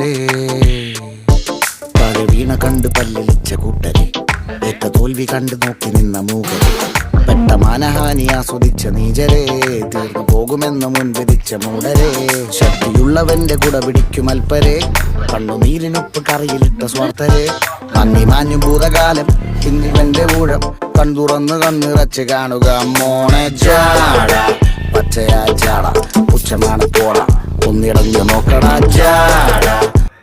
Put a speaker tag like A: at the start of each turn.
A: കൂട്ടരെ. താഴെ വീണ കണ്ട് പല്ലിളിച്ച കൂട്ടരെ, ഏറ്റ തോൽവി കണ്ട് നോക്കി നിന്ന മൂകരെ, പെട്ട മാനഹാനി ആസ്വദിച്ച നീചരെ, തീർന്നു പോകുമെന്ന് മുൻവിധിച്ച മൂടരെ, ശക്തിയുള്ളവന്റെ കുട പിടിക്കും അൽപ്പരെ, കണ്ണുനീരിനൊപ്പ് കറിയിലിട്ട സ്വാർത്ഥരെ, നന്ദി മാഞ്ഞു ഭൂതകാലം ഇന്നിവന്റെ ഊഴം, കൺതുറന്ന് കണ്ണിറച്ച് കാണുക മോണെ ജാട, പച്ചയാ ജാട പുച്ഛമാണ് പോട, ഒന്നിടഞ്ഞു നോക്കടാ ജാട.